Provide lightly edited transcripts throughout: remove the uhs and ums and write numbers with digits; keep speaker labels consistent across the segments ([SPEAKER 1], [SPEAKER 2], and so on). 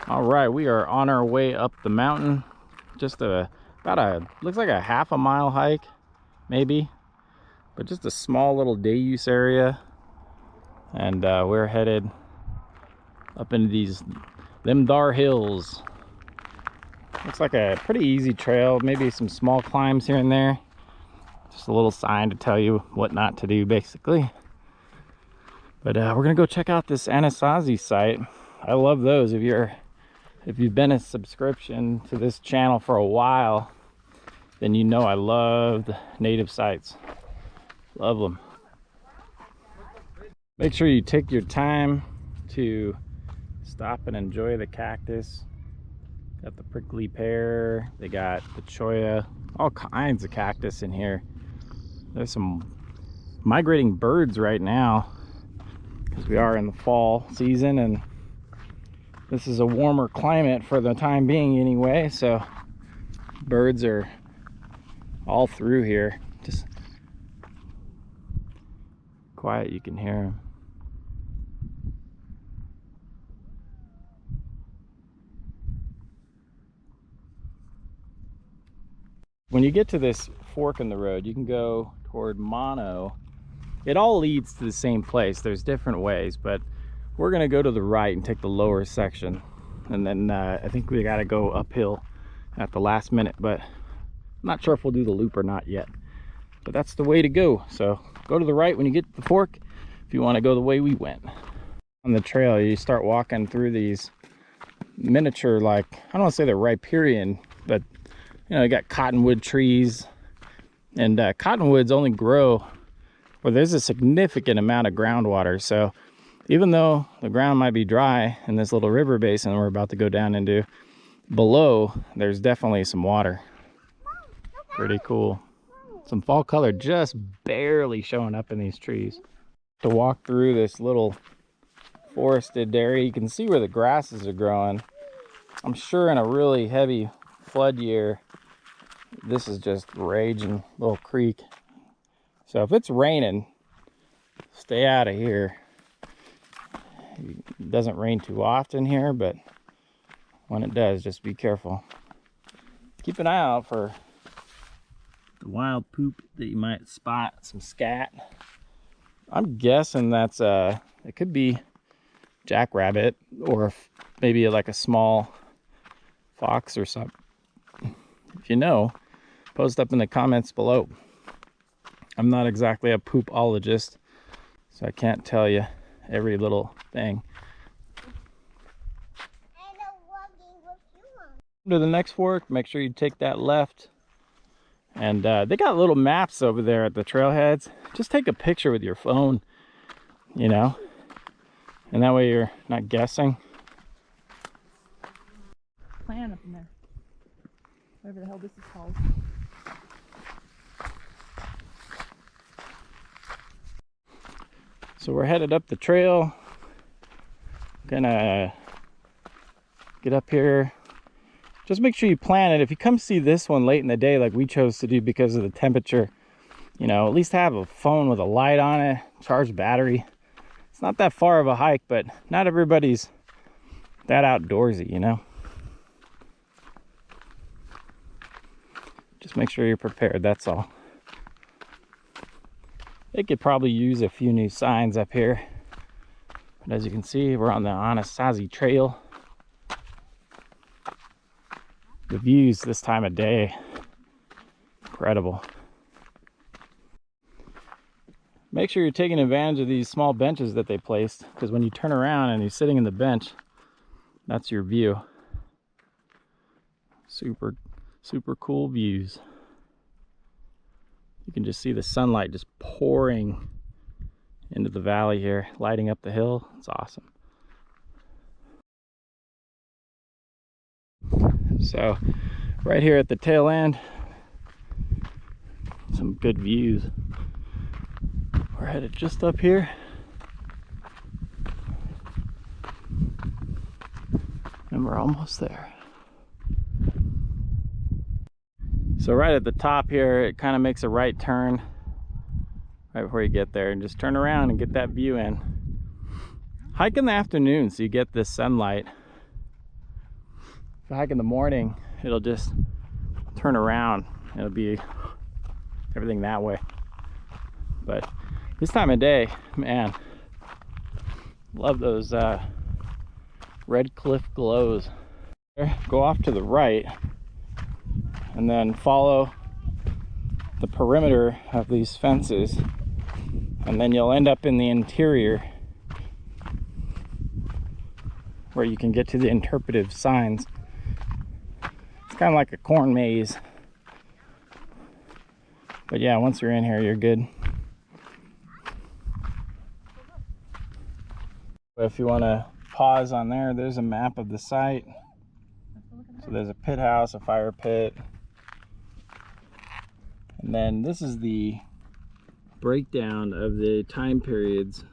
[SPEAKER 1] All right, we are on our way up the mountain. Just looks like a half a mile hike, maybe, but just a small little day use area. And we're headed up into them Dar hills. Looks like a pretty easy trail, maybe some small climbs here and there. Just a little sign to tell you what not to do, basically. But we're gonna go check out this Anasazi site. I love those. If you've been a subscription to this channel for a while, then you know I love the native sites. Love them. Make sure you take your time to stop and enjoy the cactus. Got the prickly pear, they got the cholla, all kinds of cactus in here. There's some migrating birds right now because we are in the fall season, and this is a warmer climate for the time being anyway, so birds are all through here. Just quiet, you can hear them. When you get to this fork in the road, you can go toward Mono. It all leads to the same place. There's different ways, but we're gonna go to the right and take the lower section, and then I think we gotta go uphill at the last minute, but I'm not sure if we'll do the loop or not yet. But that's the way to go. So go to the right when you get to the fork if you want to go the way we went. On the trail, you start walking through these miniature, like, I don't want to say they're riparian, but you know, you got cottonwood trees, and cottonwoods only grow where there's a significant amount of groundwater. So even though the ground might be dry in this little river basin we're about to go down into, below there's definitely some water. Pretty cool. Some fall color just barely showing up in these trees. To walk through this little forested area, you can see where the grasses are growing. I'm sure in a really heavy flood year, this is just raging little creek. So if it's raining, stay out of here. It doesn't rain too often here, but when it does, just be careful. Keep an eye out for the wild poop that you might spot, some scat. I'm guessing that's it could be jackrabbit, or maybe like a small fox or something. If you know, post up in the comments below. I'm not exactly a poopologist, so I can't tell you every little thing. To the next fork, make sure you take that left. And they got little maps over there at the trailheads. Just take a picture with your phone, you know, and that way you're not guessing.
[SPEAKER 2] Plan up in there, whatever the hell this is called.
[SPEAKER 1] So we're headed up the trail. Gonna get up here. Just make sure you plan it. If you come see this one late in the day like we chose to do because of the temperature, you know, at least have a phone with a light on it, charged battery. It's not that far of a hike, but not everybody's that outdoorsy, you know. Just make sure you're prepared, that's all. They could probably use a few new signs up here. But as you can see, we're on the Anasazi Trail. The views this time of day, incredible. Make sure you're taking advantage of these small benches that they placed, because when you turn around and you're sitting in the bench, that's your view. Super, super cool views. You can just see the sunlight just pouring into the valley here, lighting up the hill. It's awesome. So right here at the tail end, some good views. We're headed just up here. And we're almost there. So right at the top here, it kind of makes a right turn right before you get there, and just turn around and get that view in. Hike in the afternoon so you get this sunlight. If you hike in the morning, it'll just turn around. It'll be everything that way. But this time of day, man, love those red cliff glows. Go off to the right and then follow the perimeter of these fences, and then you'll end up in the interior where you can get to the interpretive signs. It's kind of like a corn maze. But yeah, once you're in here, you're good. But if you want to pause on there, there's a map of the site. So there's a pit house, a fire pit. And then this is the breakdown of the time periods.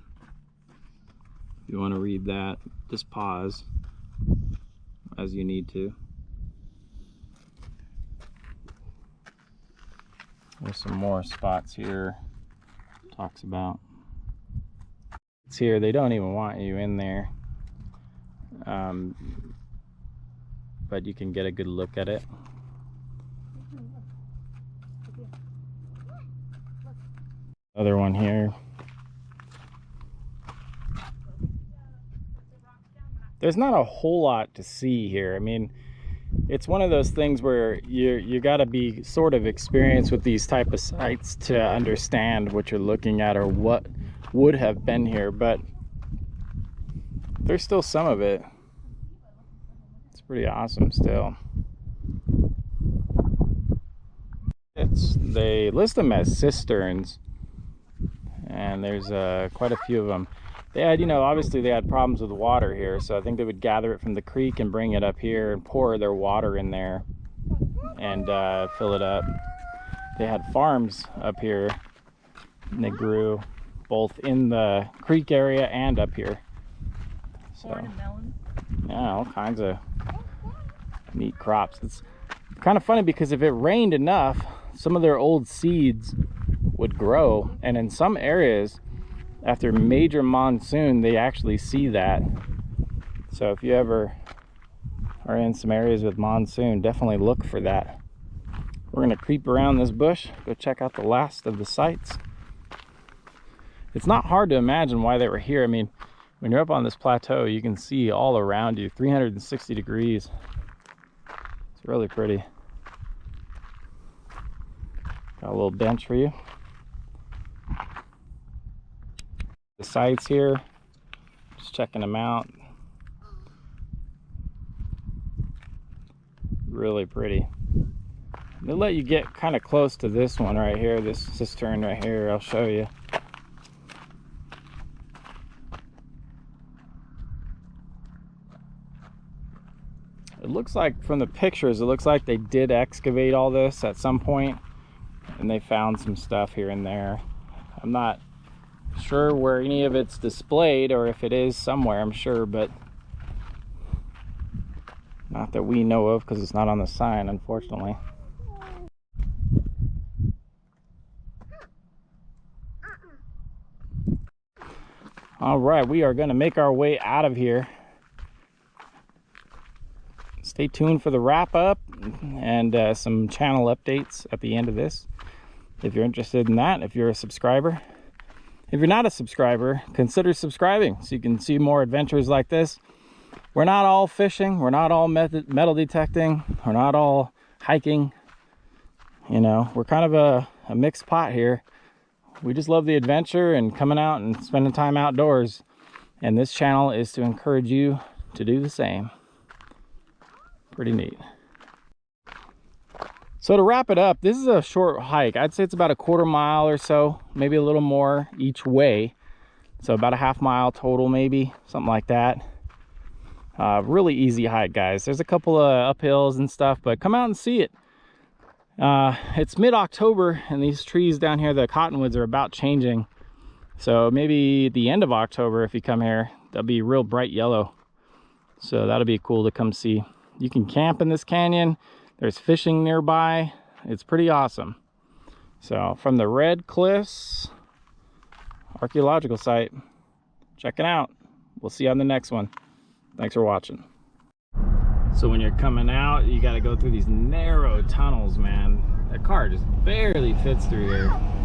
[SPEAKER 1] If you want to read that, just pause as you need to. There's some more spots here. Talks about. It's here. They don't even want you in there. But you can get a good look at it. Other one here. There's not a whole lot to see here. I mean, it's one of those things where you got to be sort of experienced with these type of sites to understand what you're looking at or what would have been here, but there's still some of it. It's pretty awesome still. They list them as cisterns, and there's quite a few of them. They had, obviously they had problems with water here, so I think they would gather it from the creek and bring it up here and pour their water in there and fill it up. They had farms up here, and they grew both in the creek area and up here. So,
[SPEAKER 2] Corn and melon.
[SPEAKER 1] yeah, all kinds of neat crops. It's kind of funny because if it rained enough, some of their old seeds would grow, and in some areas after major monsoon they actually see that. So if you ever are in some areas with monsoon, definitely look for that. We're gonna creep around this bush, go check out the last of the sites. It's not hard to imagine why they were here. I mean, when you're up on this plateau, you can see all around you 360 degrees. It's really pretty. Got a little bench for you. The sites here, just checking them out. Really pretty. They'll let you get kind of close to this one right here, this cistern right here. I'll show you. It looks like from the pictures, it looks like they did excavate all this at some point, and they found some stuff here and there. I'm not sure where any of it's displayed, or if it is somewhere, I'm sure, but not that we know of, because it's not on the sign, unfortunately. All right, we are going to make our way out of here. Stay tuned for the wrap up and some channel updates at the end of this, if you're interested in that. If you're a subscriber, if you're not a subscriber, consider subscribing so you can see more adventures like this. We're not all fishing, we're not all metal detecting, we're not all hiking. We're kind of a mixed pot here. We just love the adventure and coming out and spending time outdoors, and this channel is to encourage you to do the same. Pretty neat. So to wrap it up, this is a short hike. I'd say it's about a quarter mile or so, maybe a little more each way. So about a half mile total, maybe, something like that. Really easy hike, guys. There's a couple of uphills and stuff, but come out and see it. It's mid-October, and these trees down here, the cottonwoods, are about changing. So maybe the end of October, if you come here, they'll be real bright yellow. So that'll be cool to come see. You can camp in this canyon. There's fishing nearby. It's pretty awesome. So from the Red Cliffs Archaeological Site, check it out. we'll see you on the next one. Thanks for watching. So when you're coming out, you got to go through these narrow tunnels, man. That car just barely fits through here.